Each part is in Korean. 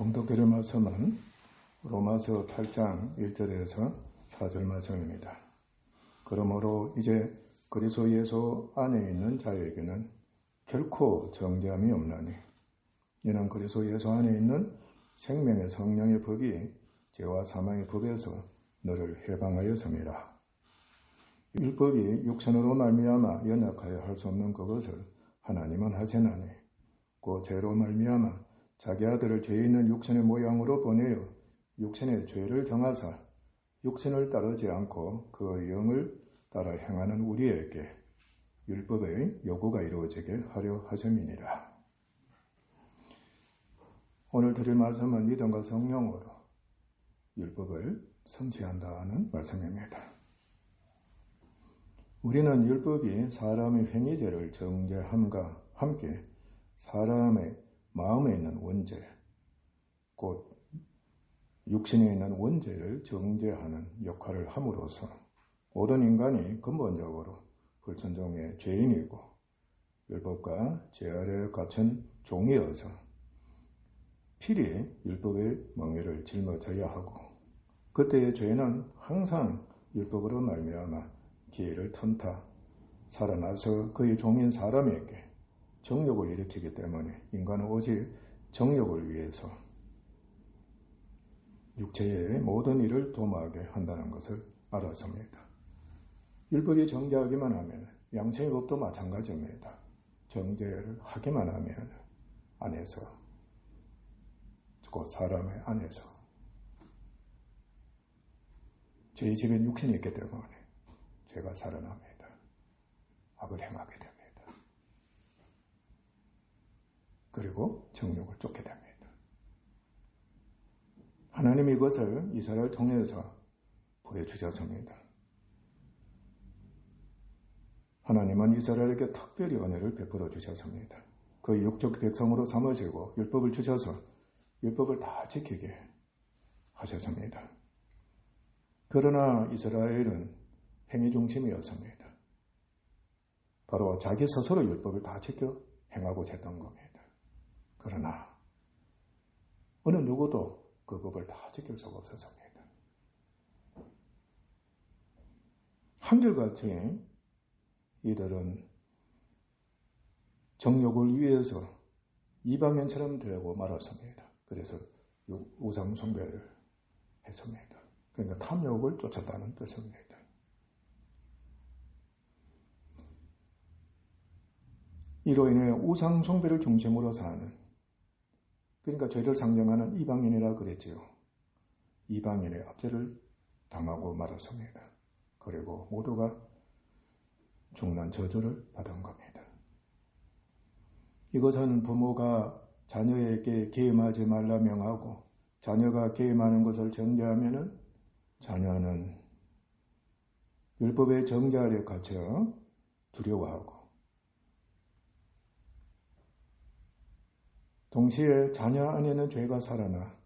봉독드릴 말씀은 로마서 8장 1절에서 4절 말씀입니다. 그러므로 이제 그리스도 예수 안에 있는 자에게는 결코 정죄함이 없나니 이는 그리스도 예수 안에 있는 생명의 성령의 법이 죄와 사망의 법에서 너를 해방하였음이라. 율법이 육신으로 말미암아 연약하여 할 수 없는 그것을 하나님은 하시나니 그 죄로 말미암아 자기 아들을 죄 있는 육신의 모양으로 보내어 육신의 죄를 정하사 육신을 따르지 않고 그 영을 따라 행하는 우리에게 율법의 요구가 이루어지게 하려 하심이니라. 오늘 드릴 말씀은 믿음과 성령으로 율법을 성취한다는 말씀입니다. 우리는 율법이 사람의 행위죄를 정죄함과 함께 사람의 마음에 있는 원죄, 곧 육신에 있는 원죄를 정죄하는 역할을 함으로써 모든 인간이 근본적으로 불순종의 죄인이고 율법과 죄 아래 갇힌 종이어서 필히 율법의 멍에를 짊어져야 하고 그때의 죄는 항상 율법으로 말미암아 기회를 틈타 살아나서 그의 종인 사람에게 정욕을 일으키기 때문에 인간은 오직 정욕을 위해서 육체의 모든 일을 도모하게 한다는 것을 알았습니다. 율법이 정죄하기만 하면 양심의 법도 마찬가지입니다. 정죄를 하기만 하면 안에서 곧 사람의 안에서 죄의 집엔 육신이 있기 때문에 죄가 살아납니다. 악을 행하게 됩니다. 그리고 정욕을 쫓게 됩니다. 하나님이 이것을 이스라엘을 통해서 보여주셨습니다. 하나님은 이스라엘에게 특별히 은혜를 베풀어 주셨습니다. 그 육적 백성으로 삼으시고 율법을 주셔서 율법을 다 지키게 하셨습니다. 그러나 이스라엘은 행위 중심이었습니다. 바로 자기 스스로 율법을 다 지켜 행하고자 했던 겁니다. 그러나 어느 누구도 그 법을 다 지킬 수가 없었습니다. 한결같이 이들은 정욕을 위해서 이방인처럼 되고 말았습니다. 그래서 우상 숭배를 했습니다. 그러니까 탐욕을 쫓았다는 뜻입니다. 이로 인해 우상 숭배를 중심으로 사는 그러니까 죄를 상정하는 이방인이라 그랬지요. 이방인의 압제를 당하고 말았습니다. 그리고 모두가 죽는 저주를 받은 겁니다. 이것은 부모가 자녀에게 계임하지 말라 명하고 자녀가 계임하는 것을 정죄하면 자녀는 율법의 정죄 아래 갇혀 두려워하고 동시에 자녀 안에는 죄가 살아나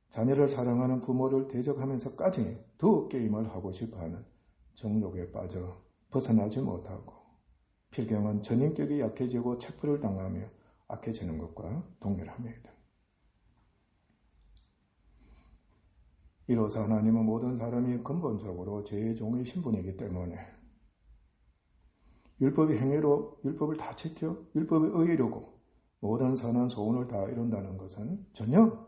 자녀를 사랑하는 부모를 대적하면서까지 더 게임을 하고 싶어하는 정욕에 빠져 벗어나지 못하고 필경은 전인격이 약해지고 체포를 당하며 악해지는 것과 동일합니다. 이로써 하나님은 모든 사람이 근본적으로 죄의 종의 신분이기 때문에 율법의 행위로 율법을 다 지켜 율법의 의의로고 모든 선한 소원을 다 이룬다는 것은 전혀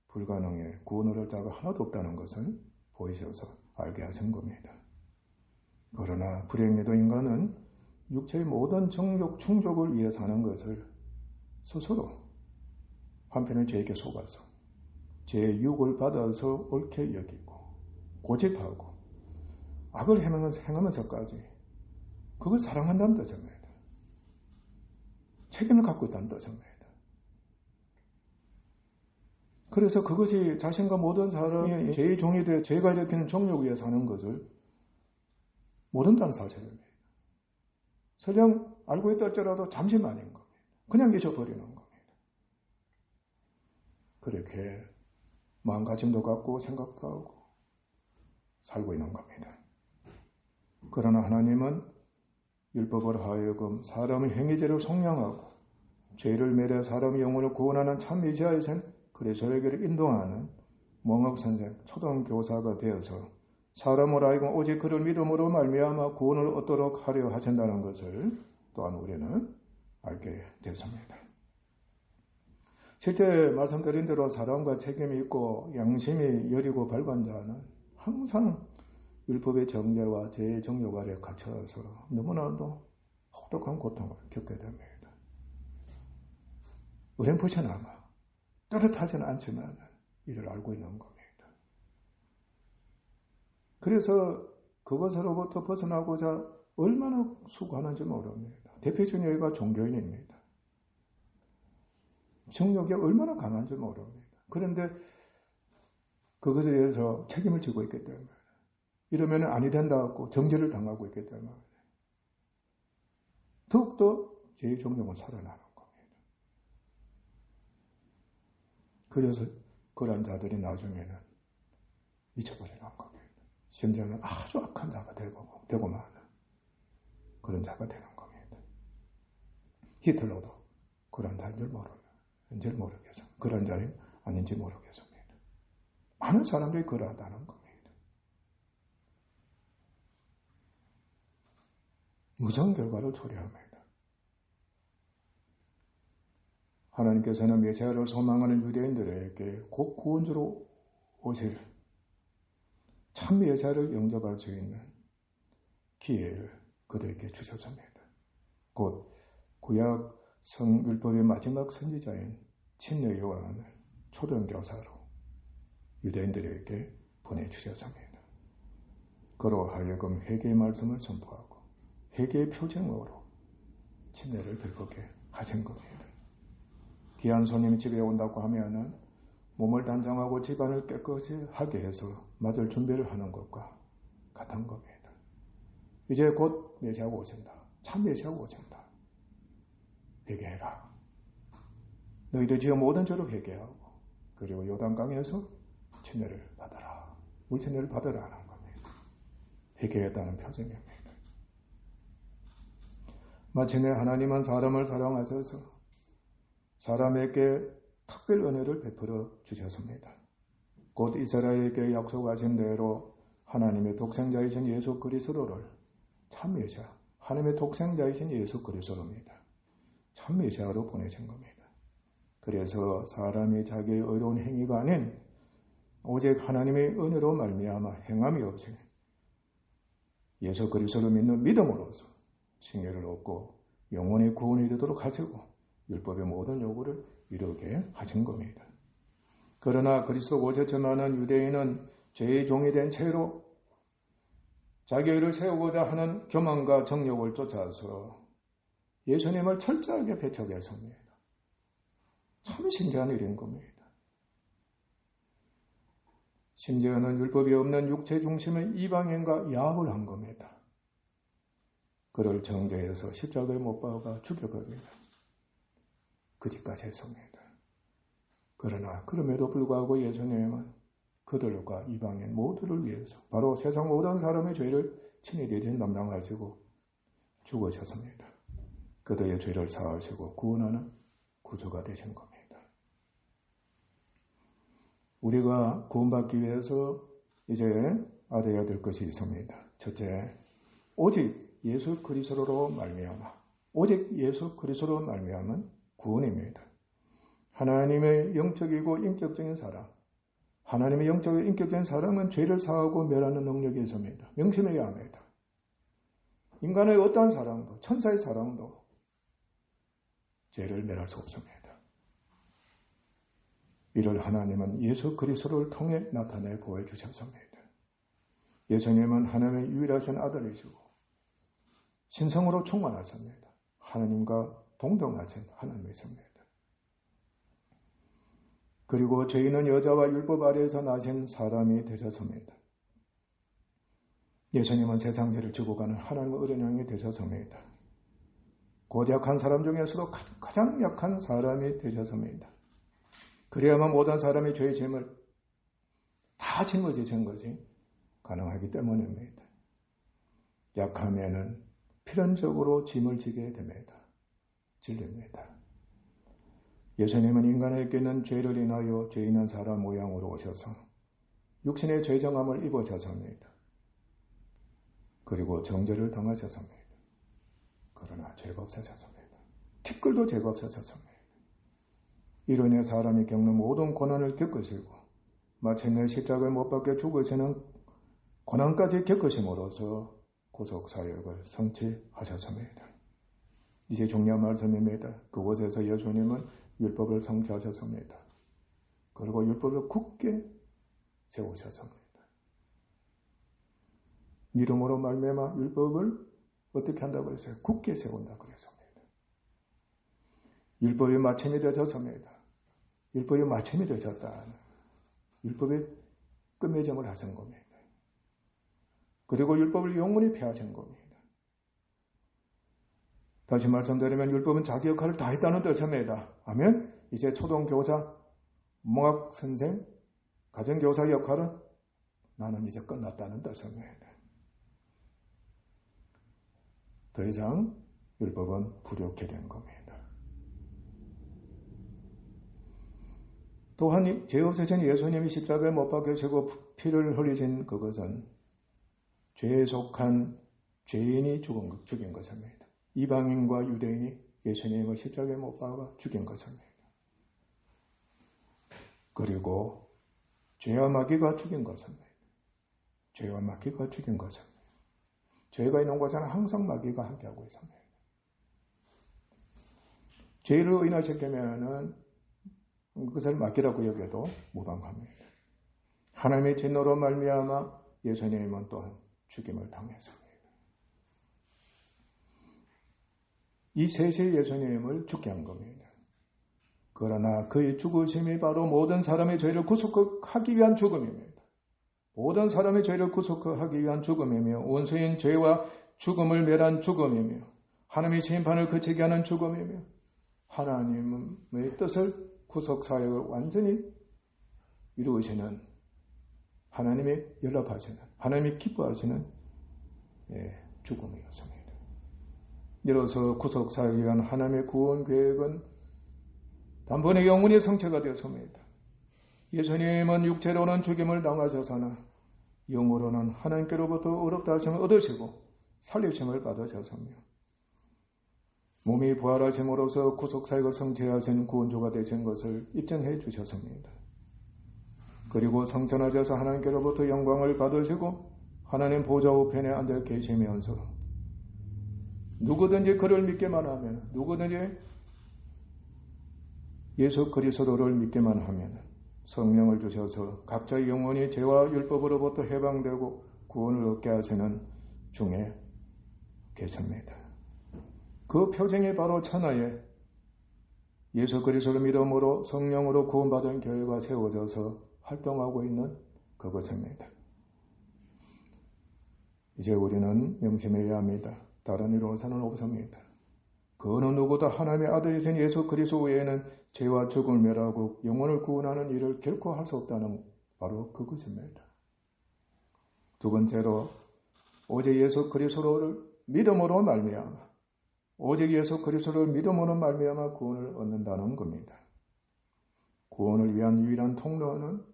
불가능해 구원을 할 자가 하나도 없다는 것을 보이셔서 알게 하신 겁니다. 그러나 불행히도 인간은 육체의 모든 정욕 충족을 위해 사는 것을 스스로 한편은 죄에게 속아서 죄의 유혹을 받아서 옳게 여기고 고집하고 악을 행하면서까지 그걸 사랑한다는 뜻입니다. 책임을 갖고 있다는 뜻입니다. 그래서 그것이 자신과 모든 사람이 죄의 종이 되어 죄가 일으키는 정욕 위에 사는 것을 모른다는 사실입니다. 설령 알고 있다 할지라도 잠시만인 겁니다. 그냥 잊어버리는 겁니다. 그렇게 마음가짐도 갖고 생각도 하고 살고 있는 겁니다. 그러나 하나님은 율법을 하여금 사람의 행위죄를 속량하고 죄를 매려 사람의 영혼을 구원하는 참 메시아이신 그리스도에게를 인도하는 몽학선생, 초등교사가 되어서 사람으로 하여금 오직 그를 믿음으로 말미암아 구원을 얻도록 하려 하신다는 것을 또한 우리는 알게 됐습니다. 실제 말씀드린 대로 사랑과 책임이 있고 양심이 여리고 밝은 자는 항상 율법의 정죄와 죄의 정욕 아래 갇혀서 너무나도 혹독한 고통을 겪게 됩니다. 어렴풋이나마 뚜렷하지는 않지만 이를 알고 있는 겁니다. 그래서 그것으로부터 벗어나고자 얼마나 수고하는지 모릅니다. 대표적인 예가 종교인입니다. 정욕이 얼마나 강한지 모릅니다. 그런데 그것에 대해서 책임을 지고 있기 때문에 이러면 아니 된다고 정죄를 당하고 있기 때문에 더욱더 죄의 정욕은 살아나는 겁니다. 그래서 그런 자들이 나중에는 미쳐버리는 겁니다. 심지어는 아주 악한 자가 되고 마는 그런 자가 되는 겁니다. 히틀러도 그런 자인 줄 모르겠습니다. 그런 자인 아닌지 모르겠습니다. 많은 사람들이 그러하다는 겁니다. 무서운 결과를 초래합니다. 하나님께서는 메시아를 소망하는 유대인들에게 곧 구원주로 오실 참 메시아를 영접할 수 있는 기회를 그들에게 주셨습니다. 곧 구약 성율법의 마지막 선지자인 친여 요한을 초등교사로 유대인들에게 보내주셨습니다. 그로 하여금 회개의 말씀을 선포하고 회개의 표징으로 침례를 베풀게 하신 겁니다. 귀한 손님이 집에 온다고 하면은 몸을 단장하고 집안을 깨끗이 하게 해서 맞을 준비를 하는 것과 같은 겁니다. 이제 곧 메시아가 오신다. 참 메시아가 오신다. 회개해라. 너희들 지어 모든 죄로 회개하고 그리고 요단강에서 침례를 받아라. 물침례를 받으라는 겁니다. 회개했다는 표징입니다. 마침내 하나님은 사람을 사랑하셔서 사람에게 특별 은혜를 베풀어 주셨습니다. 곧 이스라엘에게 약속하신 대로 하나님의 독생자이신 예수 그리스도를 참 메시아, 하나님의 독생자이신 예수 그리스도입니다. 참 메시아로 보내신 겁니다. 그래서 사람이 자기의 의로운 행위가 아닌 오직 하나님의 은혜로 말미암아 행함이 없이 예수 그리스도를 믿는 믿음으로써 칭의를 얻고 영원히 구원이 되도록 하시고 율법의 모든 요구를 이루게 하신 겁니다. 그러나 그리스도 오셨지만은 유대인은 죄의 종이 된 채로 자기 의를 세우고자 하는 교만과 정욕을 쫓아서 예수님을 철저하게 배척했습니다. 참 신기한 일인 겁니다. 심지어는 율법이 없는 육체 중심의 이방인과 야합을 한 겁니다. 그를 정죄해서 십자가에 못 박아 죽여버립니다. 그짓까지 했습니다. 그러나 그럼에도 불구하고 예수님은 그들과 이방인 모두를 위해서 바로 세상 모든 사람의 죄를 친히 대신 담당하시고 죽으셨습니다. 그들의 죄를 사하시고 구원하는 구주가 되신 겁니다. 우리가 구원받기 위해서 이제 알아야 될 것이 있습니다. 첫째, 오직 예수 그리스도로 말미암아, 오직 예수 그리스도로 말미암은 구원입니다. 하나님의 영적이고 인격적인 사랑, 하나님의 영적이고 인격적인 사랑은 죄를 사하고 멸하는 능력이 있습니다. 명심해야 합니다. 인간의 어떠한 사랑도, 천사의 사랑도 죄를 멸할 수 없습니다. 이를 하나님은 예수 그리스도를 통해 나타내 보여주셨습니다. 예수님은 하나님의 유일하신 아들이시고 신성으로 충만하십니다. 하나님과 동등하신 하나님이십니다. 그리고 죄인은 여자와 율법 아래에서 나신 사람이 되셨습니다. 예수님은 세상 죄를 지고 가는 하나님의 어린 양이 되셨습니다. 고약한 사람 중에서도 가장 약한 사람이 되셨습니다. 그래야만 모든 사람의 죄의 짐을 다 짊어지신 것이 가능하기 때문입니다. 약하면은 필연적으로 짐을 지게 됩니다. 질립니다. 예수님은 인간에게는 죄를 인하여 죄 있는 사람 모양으로 오셔서 육신의 죄정함을 입으셨습니다. 그리고 정죄를 당하셨습니다. 그러나 죄가 없으셨습니다. 티끌도 죄가 없으셨습니다. 이로 인해 사람이 겪는 모든 고난을 겪으시고 마침내 십자가에 못 박혀 죽으시는 고난까지 겪으심으로써 구속사역을 성취하셨습니다. 이제 중요한 말씀입니다. 그곳에서 예수님은 율법을 성취하셨습니다. 그리고 율법을 굳게 세우셨습니다. 믿음으로 말미암아 율법을 어떻게 한다고 했어요? 굳게 세운다고 그랬습니다. 율법이 마침이 되셨습니다. 율법이 마침이 되셨다. 율법의 끝맺음을 하신 겁니다. 그리고 율법을 영원히 폐하신 겁니다. 다시 말씀드리면 율법은 자기 역할을 다 했다는 뜻입니다. 아멘? 이제 초등교사, 몽학선생, 가정교사 역할은 나는 이제 끝났다는 뜻입니다. 더 이상 율법은 부족해 된 겁니다. 또한 죄 없으신 예수님이 십자가에 못 박히시고 피를 흘리신 그것은 죄에 속한 죄인이 죽인 것입니다. 이방인과 유대인이 예수님을 십자가에 못 박아 죽인 것입니다. 그리고 죄와 마귀가 죽인 것입니다. 죄와 마귀가 죽인 것입니다. 죄가 있는 곳에는 항상 마귀가 함께하고 있습니다. 죄를 인하시키면은 그것을 마귀라고 여겨도 무방합니다. 하나님의 진노로 말미암아 예수님은 또한 죽임을 당했습니다. 이 셋의 예수님을 죽게 한 겁니다. 그러나 그의 죽으심이 바로 모든 사람의 죄를 구속하기 위한 죽음입니다. 모든 사람의 죄를 구속하기 위한 죽음이며 원수인 죄와 죽음을 멸한 죽음이며 하나님의 심판을 그치게 하는 죽음이며 하나님의 뜻을 구속사역을 완전히 이루시는 하나님이 연락하시는 하나님이 기뻐하시는 죽음이었습니다. 이로써 구속사역에 관한 하나님의 구원 계획은 단번에 영원히 성취가 되었습니다. 예수님은 육체로는 죽임을 당하셔서나 영으로는 하나님께로부터 어렵다 하심을 얻으시고 살리심을 받으셨으며 몸이 부활하심으로써 구속사역을 성취하신 구원주가 되신 것을 입증해 주셨습니다. 그리고 성천하셔서 하나님께로부터 영광을 받으시고 하나님 보좌 우편에 앉아 계시면서 누구든지 그를 믿기만 하면 누구든지 예수 그리스도를 믿기만 하면 성령을 주셔서 각자의 영혼이 죄와 율법으로부터 해방되고 구원을 얻게 하시는 중에 계십니다. 그 표징이 바로 천하에 예수 그리스도를 믿음으로 성령으로 구원받은 교회가 세워져서 활동하고 있는 그것입니다. 이제 우리는 명심해야 합니다. 다른 이로서는 없습니다. 그 어느 누구도 하나님의 아들이신 예수 그리스도 외에는 죄와 죽음을 멸하고 영혼을 구원하는 일을 결코 할 수 없다는 바로 그것입니다. 두 번째로 오직 예수 그리스도를 믿음으로 말미암아 오직 예수 그리스도를 믿음으로 말미암아 구원을 얻는다는 겁니다. 구원을 위한 유일한 통로는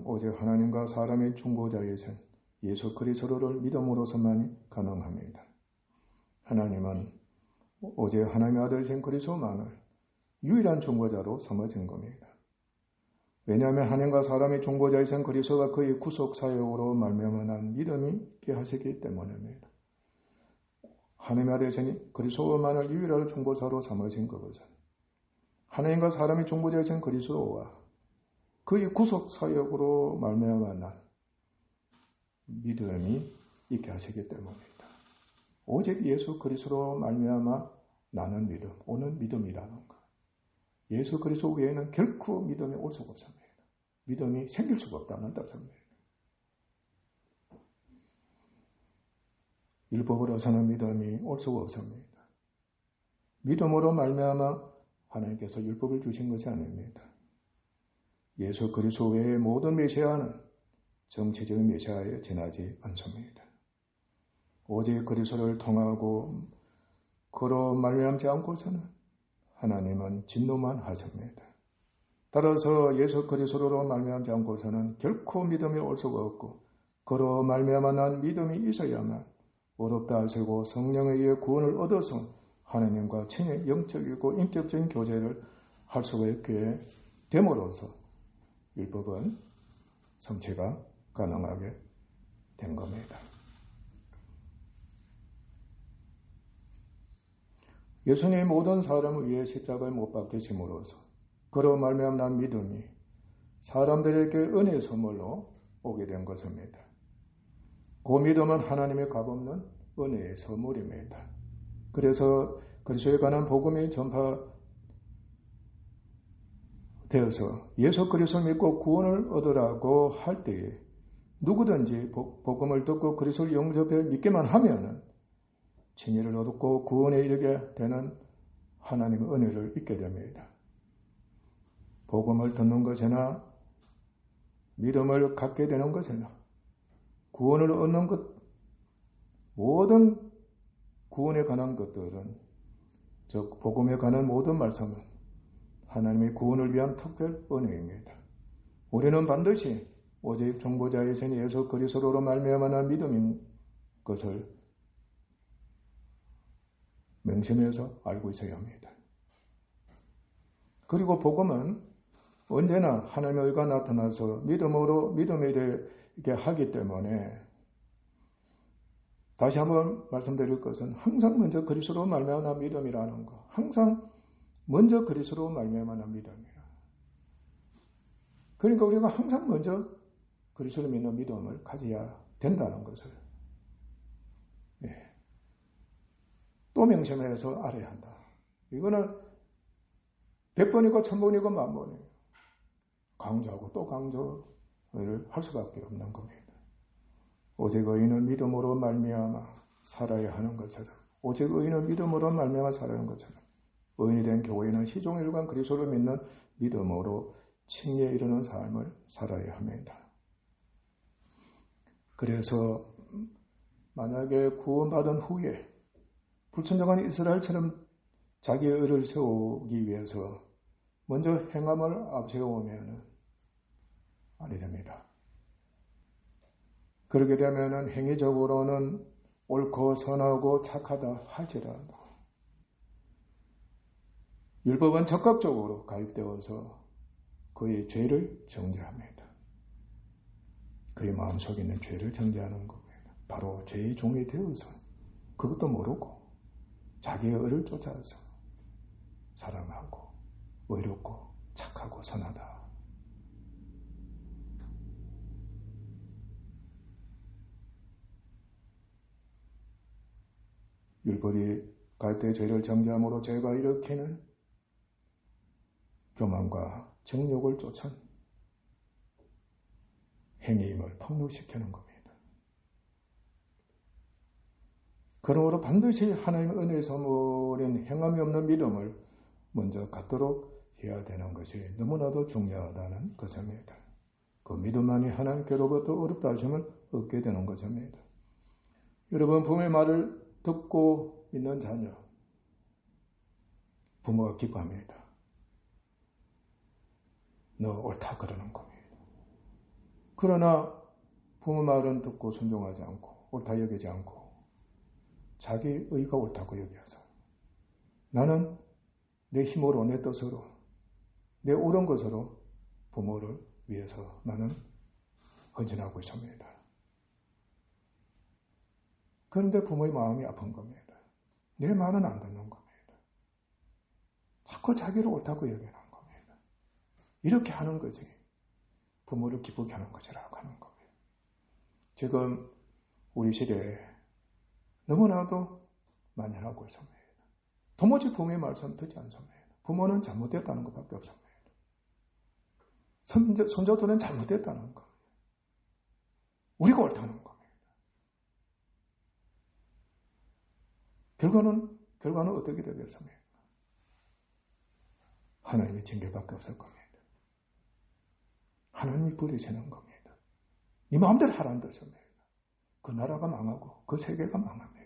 오직 하나님과 사람의 중보자이신 예수 그리스도를 믿음으로서만 가능합니다. 하나님은 오직 하나님의 아들이신 그리스도만을 유일한 중보자로 삼으신 겁니다. 왜냐하면 하나님과 사람의 중보자이신 그리스도가 그의 구속사역으로 말미암아 난 믿음이 있게 하시기 때문입니다. 하나님의 아들이신 그리스도만을 유일한 중보자로 삼으신 그것은 하나님과 사람의 중보자이신 그리스도와 그의 구속사역으로 말미암아 난 믿음이 있게 하시기 때문입니다. 오직 예수 그리스도로 말미암아 나는 믿음, 오는 믿음이라는 것. 예수 그리스도 외에는 결코 믿음이 올 수가 없습니다. 믿음이 생길 수가 없다는 뜻입니다. 율법으로서는 믿음이 올 수가 없습니다. 믿음으로 말미암아 하나님께서 율법을 주신 것이 아닙니다. 예수 그리스도 외의 모든 메시아는 정치적인 메시아에 지나지 않습니다. 오직 그리스도를 통하고 그로 말미암지 않고서는 하나님은 진노만 하십니다. 따라서 예수 그리스도로 말미암지 않고서는 결코 믿음이 올 수가 없고 그로 말미암아 난 믿음이 있어야만 어렵다 하시고 성령에 의해 구원을 얻어서 하나님과 친히 영적이고 인격적인 교제를 할 수가 있게 됨으로써 율법은 성취가 가능하게 된 겁니다. 예수님이 모든 사람을 위해 십자가에 못 박히심으로써 그로 말미암아 난 믿음이 사람들에게 은혜의 선물로 오게 된 것입니다. 그 믿음은 하나님의 값없는 은혜의 선물입니다. 그래서 그리스도에 관한 복음이 전파되어서 예수 그리스도를 믿고 구원을 얻으라고 할 때에 누구든지 복음을 듣고 그리스도를 영접해 믿기만 하면 진리를 얻고 구원에 이르게 되는 하나님의 은혜를 잊게 됩니다. 복음을 듣는 것이나 믿음을 갖게 되는 것이나 구원을 얻는 것, 모든 구원에 관한 것들은, 즉 복음에 관한 모든 말씀은 하나님의 구원을 위한 특별 은혜입니다. 우리는 반드시 오직 중보자이신 예수 그리스도로 말미암아 믿음인 것을 명심해서 알고 있어야 합니다. 그리고 복음은 언제나 하나님의 의가 나타나서 믿음에 이렇게 하기 때문에 다시 한번 말씀드릴 것은 항상 먼저 그리스도로 말미암아 믿음이라는 거. 항상 먼저 그리스도로 말미암아 믿음이라. 그러니까 우리가 항상 먼저 그리스도를 믿는 믿음을 가져야 된다는 것을 또 명심해서 알아야 한다. 이거는 100번이고 1000번이고 10,000번이에요. 강조하고 또 강조를 할 수밖에 없는 겁니다. 오직 의인은 믿음으로 말미암아 살아야 하는 것처럼, 오직 의인은 믿음으로 말미암아 살아야 하는 것처럼 의인이 된 교회는 시종일관 그리스도를 믿는 믿음으로 칭의에 이르는 삶을 살아야 합니다. 그래서 만약에 구원받은 후에 불순종한 이스라엘처럼 자기의 의를 세우기 위해서 먼저 행함을 앞세우면 아니 됩니다. 그렇게 되면 행위적으로는 옳고 선하고 착하다 할지라도 율법은 적극적으로 가입되어서 그의 죄를 정죄합니다. 그의 마음속에 있는 죄를 정죄하는 겁니다. 바로 죄의 종이 되어서 그것도 모르고 자기의 의를 쫓아서 사랑하고 의롭고 착하고 선하다. 율법이 가입된 죄를 정죄함으로 죄가 일으키는 교만과 정욕을 쫓은 행위임을 폭로시키는 겁니다. 그러므로 반드시 하나님의 은혜의 선물인 행함이 없는 믿음을 먼저 갖도록 해야 되는 것이 너무나도 중요하다는 것입니다. 그 믿음만이 하나님께로부터 어렵다 하시면 얻게 되는 것입니다. 여러분, 부모의 말을 듣고 믿는 자녀, 부모가 기뻐합니다. 너 옳다 그러는 겁니다. 그러나 부모 말은 듣고 순종하지 않고 옳다 여기지 않고 자기 의가 옳다고 여겨서 나는 내 힘으로 내 뜻으로 내 옳은 것으로 부모를 위해서 나는 헌신하고 있습니다. 그런데 부모의 마음이 아픈 겁니다. 내 말은 안 듣는 겁니다. 자꾸 자기를 옳다고 여기는 겁니다. 이렇게 하는 거지. 부모를 기쁘게 하는 것이라고 하는 겁니다. 지금 우리 시대에 너무나도 많이 하고 있습니다. 도무지 부모의 말씀 듣지 않습니다. 부모는 잘못됐다는 것밖에 없습니다. 손자들은 잘못됐다는 겁니다. 우리가 옳다는 겁니다. 결과는 어떻게 되겠습니까? 하나님의 징계밖에 없을 겁니다. 하나님이 버리시는 겁니다. 네 마음대로 하라는 뜻입니다. 그 나라가 망하고 그 세계가 망합니다.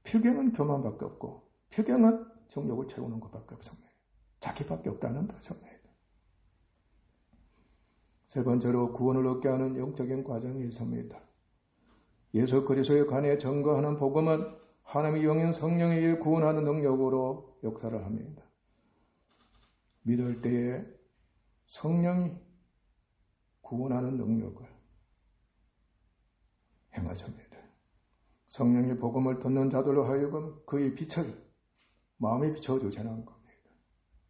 필경은 교만밖에 없고 필경은 정욕을 채우는 것밖에 없습니다. 자기밖에 없다는 뜻입니다. 세 번째로 구원을 얻게 하는 영적인 과정이 있습니다. 예수 그리스도의 간에 증거하는 복음은 하나님의 영인 성령에 의해 구원하는 능력으로 역사를 합니다. 믿을 때에 성령이 구원하는 능력을 행하십니다. 성령의 복음을 듣는 자들로 하여금 그의 빛을 마음에 비춰주시는 겁니다.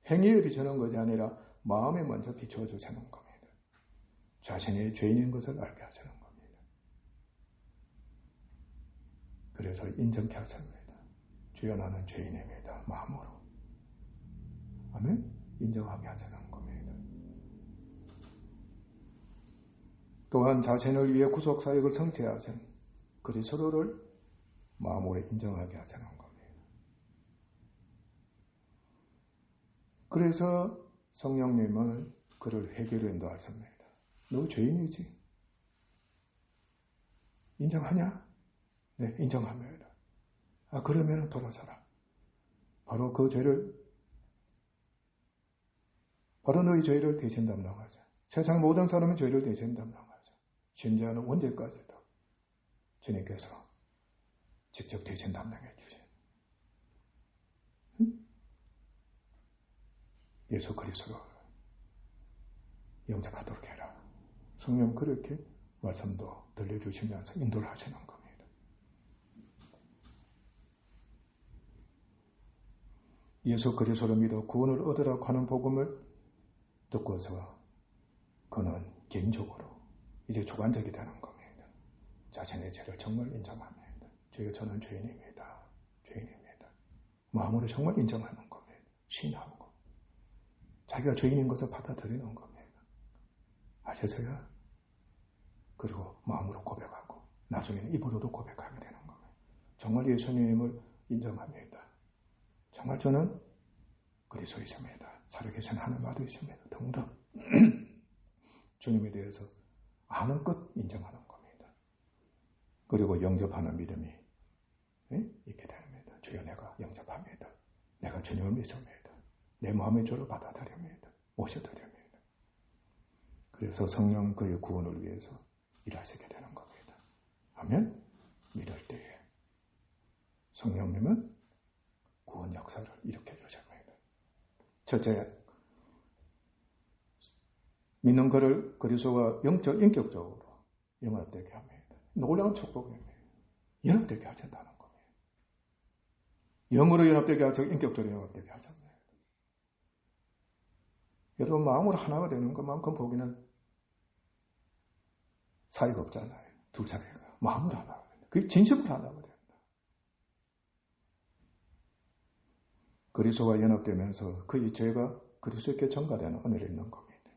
행위에 비추는 것이 아니라 마음에 먼저 비춰주시는 겁니다. 자신이 죄인인 것을 알게 하시는 겁니다. 그래서 인정케 하십니다. 주여 나는 죄인입니다. 마음으로. 아멘? 인정하게 하시는 겁니다. 또한 자신을 위해 구속사역을 성취하신 그리스도를 마음으로 인정하게 하시는 겁니다. 그래서 성령님은 그를 회개로 인도하십니다. 너 죄인이지? 인정하냐? 네, 인정합니다. 그러면 돌아서라. 바로 너희 죄를 대신 담당하자. 세상 모든 사람의 죄를 대신 담당하자. 심지어는 언제까지도 주님께서 직접 대신 담당해 주세요. 예수 그리스도를 영접하도록 해라. 성령 그렇게 말씀도 들려주시면서 인도를 하시는 겁니다. 예수 그리스도를 믿어 구원을 얻으라고 하는 복음을 듣고서 그는 개인적으로 이제 주관적이 되는 겁니다. 자신의 죄를 정말 인정합니다. 주여 저는 죄인입니다. 죄인입니다. 마음으로 정말 인정하는 겁니다. 신하고 자기가 죄인인 것을 받아들이는 겁니다. 아셔서야 그리고 마음으로 고백하고 나중에는 입으로도 고백하게 되는 겁니다. 정말 예수님을 인정합니다. 정말 저는 그리스도이십니다. 살아계신 하나님 아들 있습니다. 등등 주님에 대해서 아는 것 인정하는 겁니다. 그리고 영접하는 믿음이 있게 됩니다. 주여 내가 영접합니다. 내가 주님을 믿습니다. 내 마음의 죄를 받아들입니다. 모셔드립니다. 그래서 성령 그의 구원을 위해서 일하시게 되는 겁니다. 아멘? 믿을 때에 성령님은 구원 역사를 일으켜 주십니다. 첫째, 믿는 그를 그리스도와 인격적으로 연합되게 합니다. 놀라운 축복입니다. 연합되게 하신다는 겁니다. 영으로 연합되게 하시고 인격적으로 연합되게 하십니다. 여러분 마음으로 하나가 되는 것만큼 보기는 사이가 없잖아요. 둘 사이가 마음으로 하나가 된다. 그게 진심으로 하나가 된다. 그리스도와 연합되면서 그의 죄가 그리스도께 전가되는 은혜를 있는 겁니다.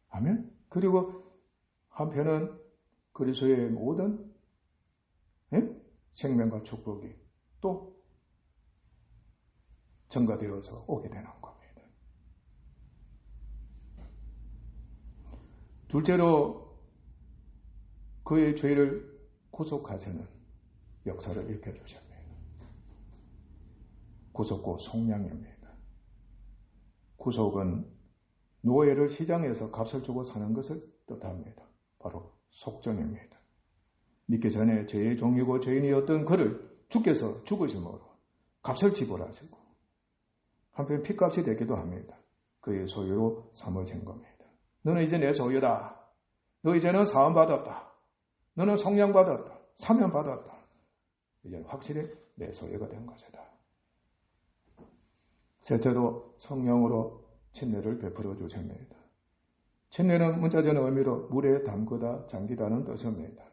아멘? 그리고 한편은 그리스도의 모든 생명과 축복이 또 전가되어서 오게 되는 겁니다. 둘째로 그의 죄를 구속하시는 역사를 일으켜주십니다. 구속고 속량입니다. 구속은 노예를 시장에서 값을 주고 사는 것을 뜻합니다. 바로 속전입니다. 믿기 전에 죄의 종이고 죄인이었던 그를 주께서 죽으심으로 값을 지불하시고 한편 핏값이 되기도 합니다. 그의 소유로 삼으신 겁니다. 너는 이제 내 소유다. 너 이제는 사함받았다. 너는 속량받았다. 사면받았다. 이제는 확실히 내 소유가 된 것이다. 셋째로 성령으로 침례를 베풀어 주십니다. 침례는 문자적인 의미로 물에 담그다 잠기다는 뜻입니다.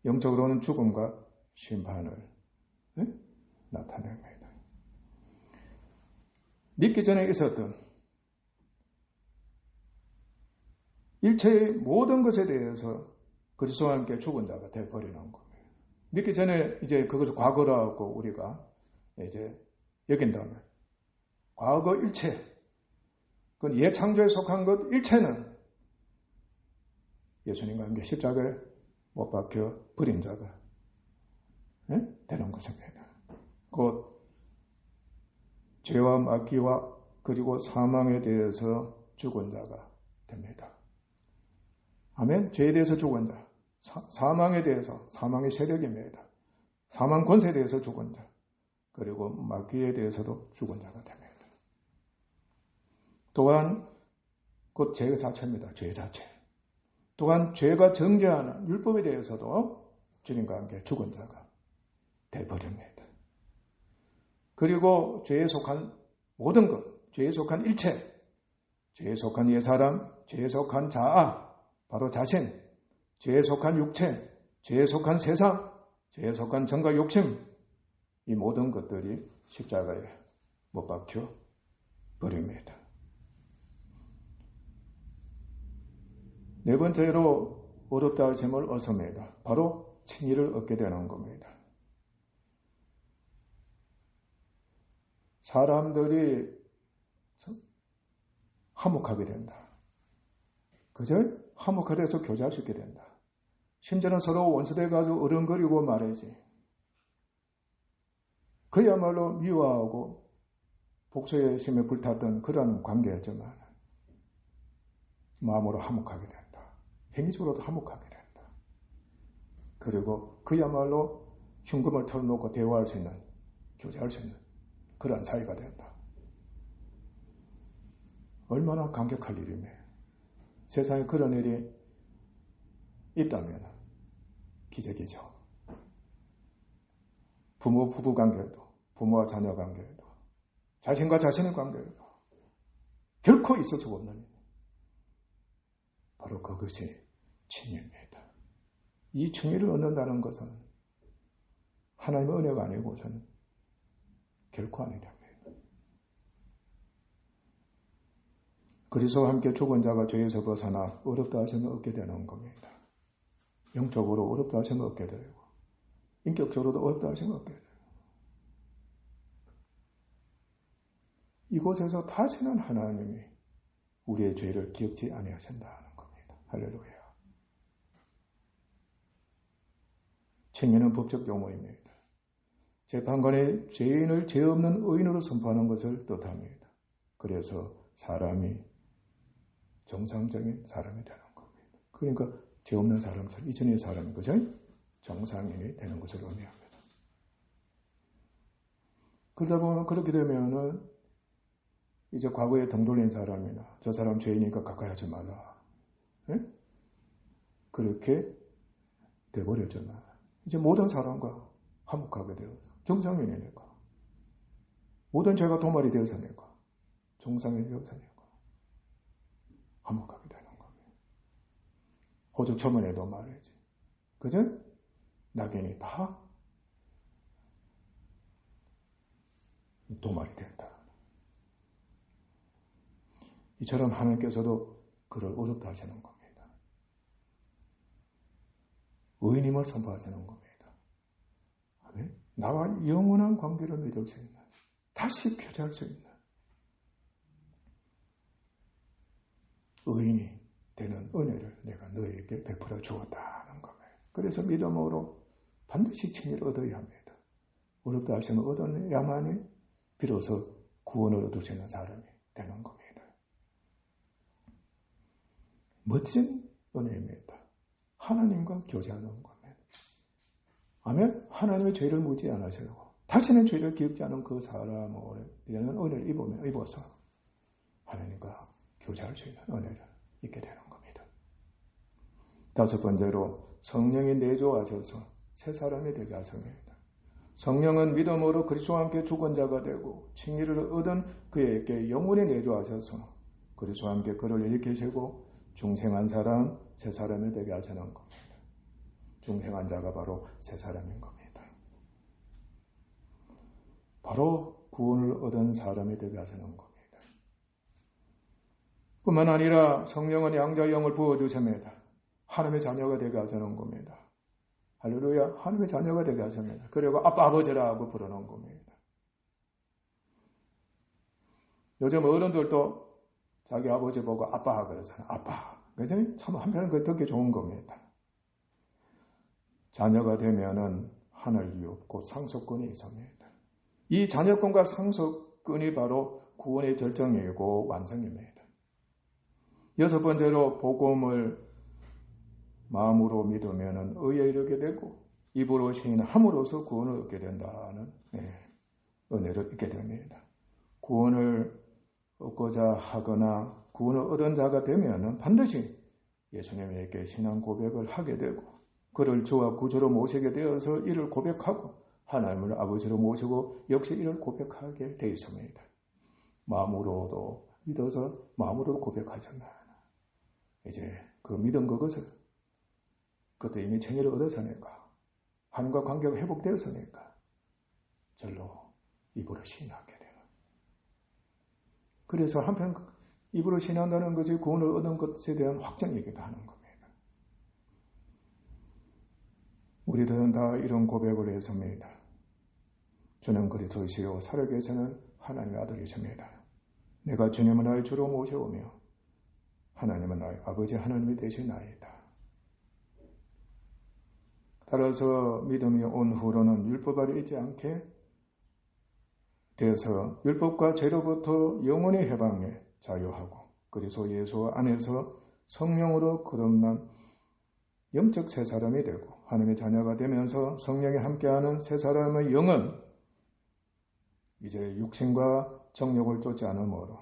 영적으로는 죽음과 심판을 나타냅니다. 믿기 전에 있었던 일체의 모든 것에 대해서 그리스도와 함께 죽은 자가 되어버리는 겁니다. 믿기 전에 이제 그것을 과거라고 우리가 이제 여긴다면 과거 일체, 그건 예창조에 속한 것 일체는 예수님과 함께 십자가에 못 박혀 버린 자가 되는 것입니다. 곧 죄와 마귀와 그리고 사망에 대해서 죽은 자가 됩니다. 아멘. 죄에 대해서 죽은 자, 사망에 대해서, 사망의 세력입니다. 사망 권세에 대해서 죽은 자, 그리고 마귀에 대해서도 죽은 자가 됩니다. 또한 곧 죄 자체입니다. 죄 자체. 또한 죄가 정죄하는 율법에 대해서도 주님과 함께 죽은 자가 되어버립니다. 그리고 죄에 속한 모든 것, 죄에 속한 일체, 죄에 속한 옛사람, 죄에 속한 자아, 바로 자신, 죄에 속한 육체, 죄에 속한 세상, 죄에 속한 정과 욕심, 이 모든 것들이 십자가에 못 박혀 버립니다. 네 번째로 어렵다 하심을 얻습니다. 바로 칭의를 얻게 되는 겁니다. 사람들이 화목하게 된다. 그죠? 화목하돼서 교제할 수 있게 된다. 심지어는 서로 원수돼 가지고 어른거리고 말이지. 그야말로 미워하고 복수의 심에 불탔던 그런 관계였지만 마음으로 화목하게 된다. 행위적으로도 화목하게 된다. 그리고 그야말로 흉금을 털어놓고 대화할 수 있는, 교제할 수 있는 그런 사이가 된다. 얼마나 감격할 일이며 세상에 그런 일이 있다면 기적이죠. 부모 부부 관계도, 부모와 자녀 관계도, 자신과 자신의 관계도 결코 있을 수 없는 일. 바로 그것이 칭의입니다. 이 칭의를 얻는다는 것은 하나님의 은혜가 아니고서는 결코 아니랍니다. 그리스도와 함께 죽은 자가 죄에서 벗어나 어렵다 하시면 얻게 되는 겁니다. 영적으로 어렵다 하시면 얻게 되고 인격적으로도 어렵다 하시면 얻게 되고 이곳에서 다시는 하나님이 우리의 죄를 기억지 아니하신다는 겁니다. 할렐루야. 칭의는 법적 용어입니다. 재판관의 죄인을 죄 없는 의인으로 선포하는 것을 뜻합니다. 그래서 사람이 정상적인 사람이 되는 겁니다. 그러니까 죄 없는 사람처럼 이전의 사람인 거죠. 정상인이 되는 것을 의미합니다. 그러다 보면 그렇게 되면은 이제 과거에 등 돌린 사람이나 저 사람 죄이니까 가까이 하지 말라. 예? 그렇게 돼버렸잖아. 이제 모든 사람과 화목하게 되어서 정상인이니까 모든 죄가 도말이 되어서니까 정상인이 되어서니까 화목하게 되는 겁니다. 호주 초면에도 말이지. 그죠? 낙인이 다 도말이 된다. 이처럼 하나님께서도 그를 어렵다 하시는 겁니다. 의인임을 선포하시는 겁니다. 아멘? 나와 영원한 관계를 맺을 수 있는, 다시 교제할 수 있는 의인이 되는 은혜를 내가 너에게 베풀어 주었다는 겁니다. 그래서 믿음으로 반드시 칭의를 얻어야 합니다. 어렵다 하시면 얻어야만이 비로소 구원을 얻을 수 있는 사람이 되는 겁니다. 멋진 은혜입니다. 하나님과 교제하는 겁니다. 아멘? 하나님의 죄를 묻지 않으시고 다시는 죄를 기억지 않은 그 사람에게는 은혜를 입어서 하나님과 교제할 수 있는 은혜를 있게 되는 겁니다. 다섯 번째로 성령이 내주하셔서 새 사람이 되게 하십니다. 성령은 믿음으로 그리스도와 함께 죽은 자가 되고 칭의를 얻은 그에게 영원히 내주하셔서 그리스도와 함께 그를 일으키시고 중생한 사람, 새 사람이 되게 하시는 겁니다. 중생한 자가 바로 새 사람인 겁니다. 바로 구원을 얻은 사람이 되게 하시는 겁니다. 뿐만 아니라 성령은 양자의 영을 부어주십니다. 하나님의 자녀가 되게 하시는 겁니다. 할렐루야, 하나님의 자녀가 되게 하십니다. 그리고 아빠, 아버지라고 부르는 겁니다. 요즘 어른들도 자기 아버지 보고 아빠 그러잖아요. 아빠. 그래서 참 한편은 그 듣기 좋은 겁니다. 자녀가 되면은 하늘 이웃, 곧 상속권이 있습니다. 이 자녀권과 상속권이 바로 구원의 절정이고 완성입니다. 여섯 번째로 복음을 마음으로 믿으면 의에 이르게 되고 입으로 시인함으로써 구원을 얻게 된다는 은혜를 얻게 됩니다. 구원을 얻고자 하거나 구원을 얻은 자가 되면 반드시 예수님에게 신앙 고백을 하게 되고 그를 주와 구주로 모시게 되어서 이를 고백하고 하나님을 아버지로 모시고 역시 이를 고백하게 되어 있습니다. 마음으로도 믿어서 마음으로도 고백하잖아요. 이제 그 믿은 그것을 그때 이미 정의를 얻었으니까 하나님과 관계가 회복되었으니까 절로 입으로 시인하게 돼요. 그래서 한편 입으로 시인한다는 것이 구원을 얻은 것에 대한 확정이기도 하는 겁니다. 우리들은 다 이런 고백을 했습니다. 주는 그리스도이시요 살아계시는 하나님의 아들이십니다. 내가 주님을 나의 주로 모셔오며 하나님은 나의 아버지 하나님이 되시나이다. 따라서 믿음이 온 후로는 율법 아래 있지 않게 되어서 율법과 죄로부터 영원히 해방해 자유하고 그리스도 예수 안에서 성령으로 거듭난 영적 새 사람이 되고 하나님의 자녀가 되면서 성령이 함께하는 새 사람의 영은 이제 육신과 정욕을 쫓지 않으므로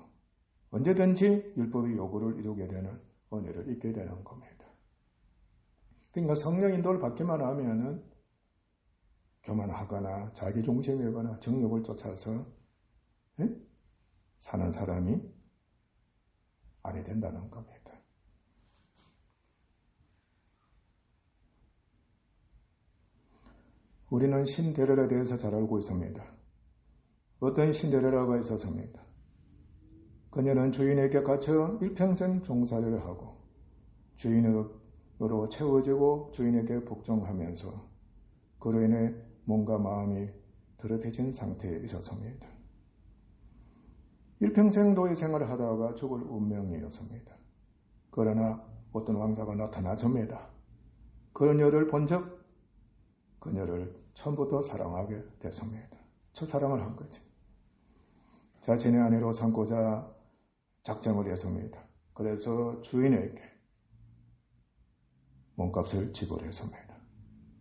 언제든지 율법의 요구를 이루게 되는 은혜를 잊게 되는 겁니다. 그러니까 성령 인도를 받기만 하면은 교만하거나 자기중심이거나 정욕을 쫓아서 사는 사람이 아니 된다는 겁니다. 우리는 신데렐라에 대해서 잘 알고 있습니다. 어떤 신데렐라가 있었습니다. 그녀는 주인에게 갇혀 일평생 종살이를 하고 주인으로 채워지고 주인에게 복종하면서 그로 인해 몸과 마음이 더럽혀진 상태에 있었습니다. 일평생 노예 생활을 하다가 죽을 운명이었습니다. 그러나 어떤 왕자가 나타났습니다. 그녀를 본 적 그녀를 처음부터 사랑하게 됐습니다. 첫사랑을 한 거지. 자신의 아내로 삼고자 작정을 했습니다. 그래서 주인에게 몸값을 지불했습니다.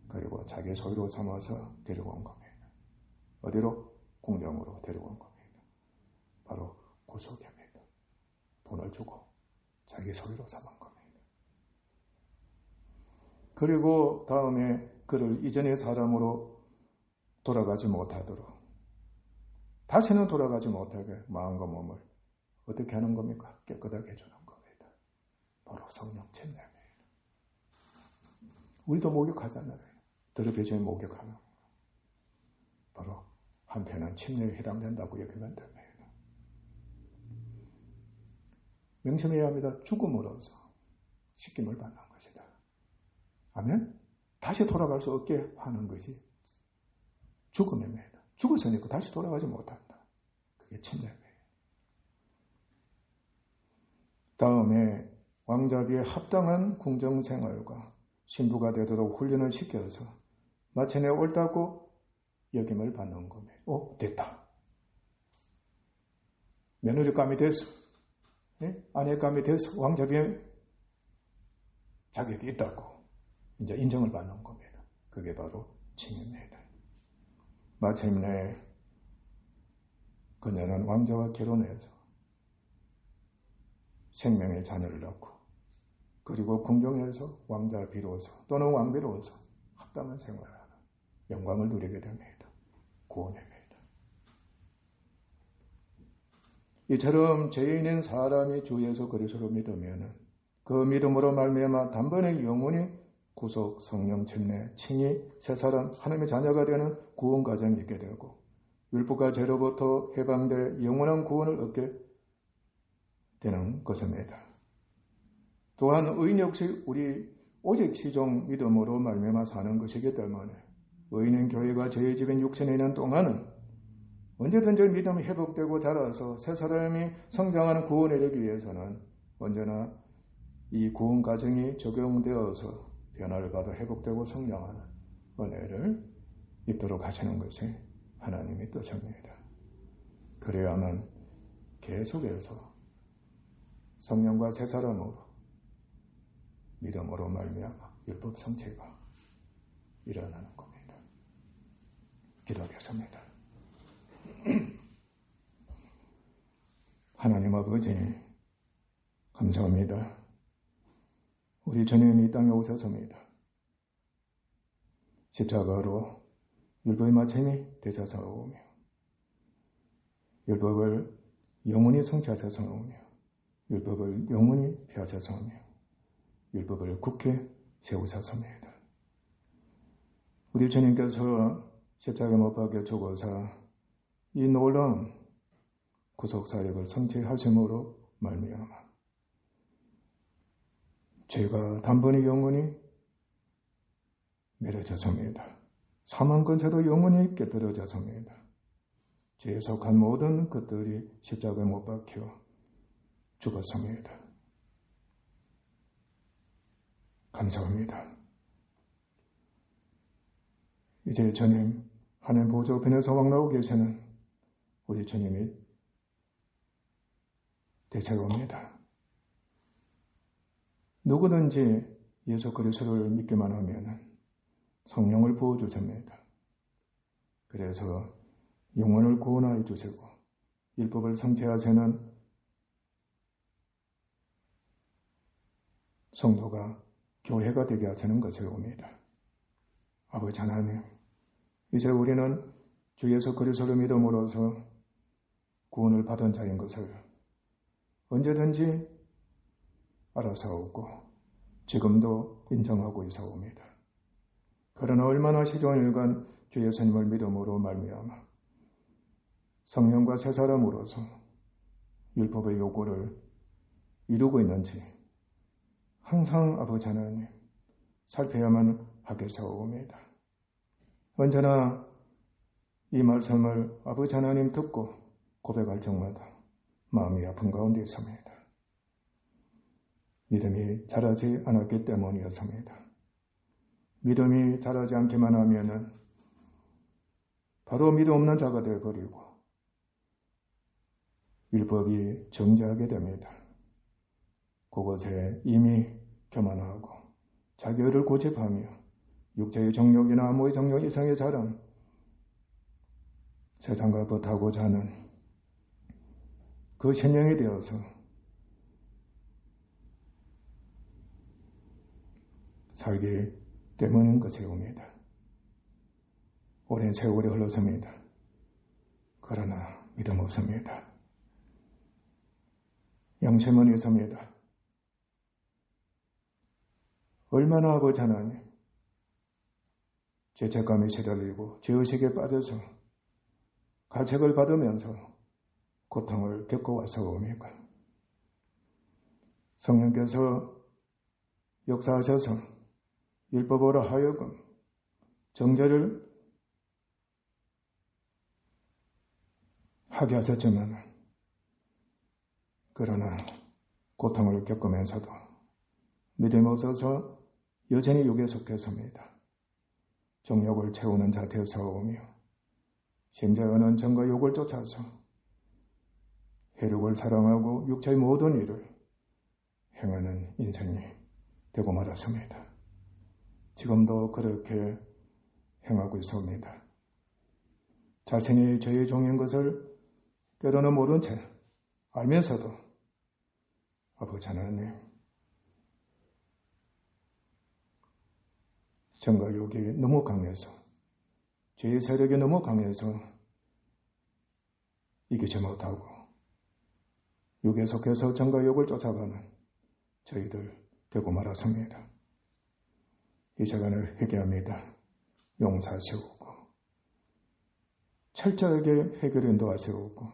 그리고 자기 소유로 삼아서 데리고 온 겁니다. 어디로? 궁정으로 데리고 온 겁니다. 바로 구속입니다. 돈을 주고 자기 소유로 삼은 겁니다. 그리고 다음에 그를 이전의 사람으로 돌아가지 못하도록 다시는 돌아가지 못하게 마음과 몸을 어떻게 하는 겁니까? 깨끗하게 해주는 겁니다. 바로 성령 침례입니다. 우리도 목욕하잖아요. 더럽혀지면 목욕하는 거. 바로 한편은 침례에 해당된다고 여기면 됩니다. 명심해야 합니다. 죽음으로써 씻김을 받는 것이다. 아멘? 다시 돌아갈 수 없게 하는 것이 죽음입니다. 죽었으니까 다시 돌아가지 못한다. 그게 침례입니다. 다음에 왕자비에 합당한 궁정생활과 신부가 되도록 훈련을 시켜서 마침내 옳다고 여김을 받는 겁니다. 됐다. 며느리감이 됐어. 아내감이 돼서 왕자비에 자격이 있다고 이제 인정을 받는 겁니다. 그게 바로 칭입니다. 마침내 그녀는 왕자와 결혼해서 생명의 자녀를 낳고 그리고 궁정에서 왕자 비로소 또는 왕비로서 합당한 생활을 하는 영광을 누리게 됩니다. 구원입니다. 이처럼 죄인인 사람이 주 예수 그리스도를 믿으면 그 믿음으로 말미암아 단번에 영원히 구속, 성령, 침례, 칭의, 새 사람, 하나님의 자녀가 되는 구원 과정이 있게 되고 율법과 죄로부터 해방돼 영원한 구원을 얻게 되는 것입니다. 또한 의인 역시 우리 오직 시종 믿음으로 말미암아 사는 것이기 때문에 의인은 교회가 죄의 집인 육신에 있는 동안은 언제든지 믿음이 회복되고 자라서 새 사람이 성장하는 구원에 이르기 위해서는 언제나 이 구원 과정이 적용되어서 변화를 받아 회복되고 성장하는 은혜를 입도록 하시는 것이 하나님의 뜻입니다. 그래야만 계속해서 성령과 새 사람으로 믿음으로 말미암아 율법 성취가 일어나는 겁니다. 기도하겠습니다. 하나님 아버지 감사합니다. 우리 주님이 이 땅에 오셨습니다. 십자가로 율법의 마침이 되셔서오며 율법을 영원히 성취하셔서오며 율법을 영원히 폐하셔서오며 율법을 굳게 세우셨습니다. 우리 주님께서 십자가에 못 박혀 죽어서 이 놀라운 구속사역을 성취하심으로 말미암아 죄가 단번에 영원히 내려졌습니다. 사망 권세도 영원히 깨뜨려졌습니다. 죄에 속한 모든 것들이 십자가에 못 박혀 죽었습니다. 감사합니다. 이제 주님 하나님 보좌 우편에서 왕나오 계시는 우리 주님이 되새옵니다. 누구든지 예수 그리스도를 믿기만 하면 성령을 부어주십니다. 그래서 영혼을 구원하여 주시고 율법을 성취하시는 성도가 교회가 되게 하시는 것이옵니다. 아버지 하나님, 이제 우리는 주 예수 그리스도를 믿음으로써 구원을 받은 자인 것을 언제든지 알아사오고 지금도 인정하고 있사옵니다. 그러나 얼마나 시종일 일간 주 예수님을 믿음으로 말미암아 성령과 새 사람으로서 율법의 요구를 이루고 있는지 항상 아버지 하나님 살펴야만 하겠사옵니다. 언제나 이 말씀을 아버지 하나님 듣고 고백할 적마다 마음이 아픈 가운데 있습니다. 믿음이 자라지 않았기 때문이었습니다. 믿음이 자라지 않기만 하면은 바로 믿음 없는 자가 되어버리고 율법이 정죄하게 됩니다. 그것에 이미 교만하고 자기를 고집하며 육체의 정욕이나 암호의 정욕 이상의 자랑, 세상과 버타고자 하는 그 신령이 되어서 살기 때문인 것이옵니다. 오랜 세월이 흘렀습니다. 그러나 믿음 없습니다. 양심은 있습니다. 얼마나 아버지 하나님 죄책감에 시달리고 죄의식에 빠져서 가책을 받으면서 고통을 겪어왔사옵니까? 성령께서 역사하셔서 율법으로 하여금 정죄를 하게 하셨지만 그러나 고통을 겪으면서도 믿음 없어서 여전히 육에 속했습니다. 정욕을 채우는 자 되어서오며 심지어는 정과 욕을 쫓아서 혈육을 사랑하고 육체의 모든 일을 행하는 인생이 되고 말았습니다. 지금도 그렇게 행하고 있습니다. 자신이 죄의 종인 것을 때로는 모른 채 알면서도 아버지 하나님 정과 욕이 너무 강해서 죄의 세력이 너무 강해서 이기지 못하고 육에 속해서 정과 욕을 쫓아가는 저희들 되고 말았습니다. 이 시간을 회개합니다. 용서하시고 철저하게 해결 인도하시고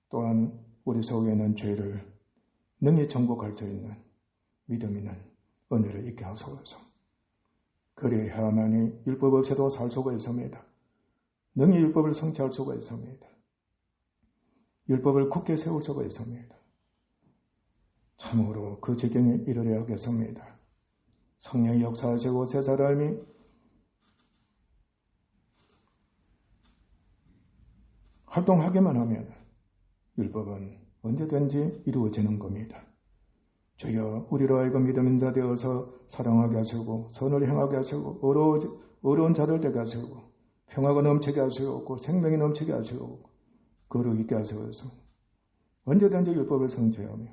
또한 우리 속에는 죄를 능히 정복할 수 있는 믿음 있는 은혜를 있게 하소서. 그래야만이 율법 없이도 살 수가 있습니다. 능히 율법을 성취할 수가 있습니다. 율법을 굳게 세울 수가 있습니다. 참으로 그 지경에 이르려야겠습니다. 성령이 역사하시고 새 사람이 활동하기만 하면 율법은 언제든지 이루어지는 겁니다. 주여 우리로 하여금 믿음인 자 되어서 사랑하게 하시고 선을 행하게 하시고 어려운 자들 되게 하시고 평화가 넘치게 하시고 생명이 넘치게 하시고 거룩 있게 하시어서 언제든지 율법을 성취하며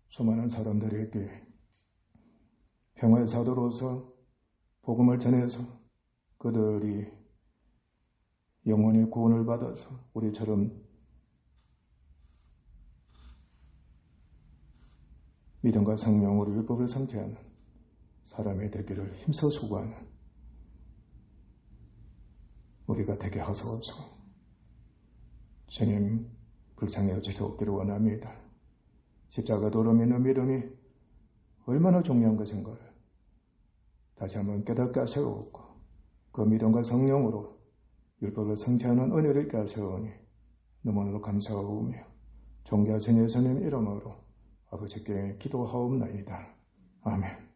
수많은 사람들에게 평화의 사도로서 복음을 전해서 그들이 영혼의 구원을 받아서 우리처럼 믿음과 성령으로 율법을 성취하는 사람의 되기를 힘써 수고하는 우리가 되게 하소서. 주님 불쌍히 여주시옵기를 원합니다. 십자가 도로 믿는 믿음이 얼마나 중요한 것인가를 다시 한번 깨닫게 하시옵고 그 믿음과 성령으로 율법을 성취하는 은혜를 있게 하시오니 너무나도 감사하오며 존귀하신 예수님 이름으로 아버지께 기도하옵나이다. 아멘.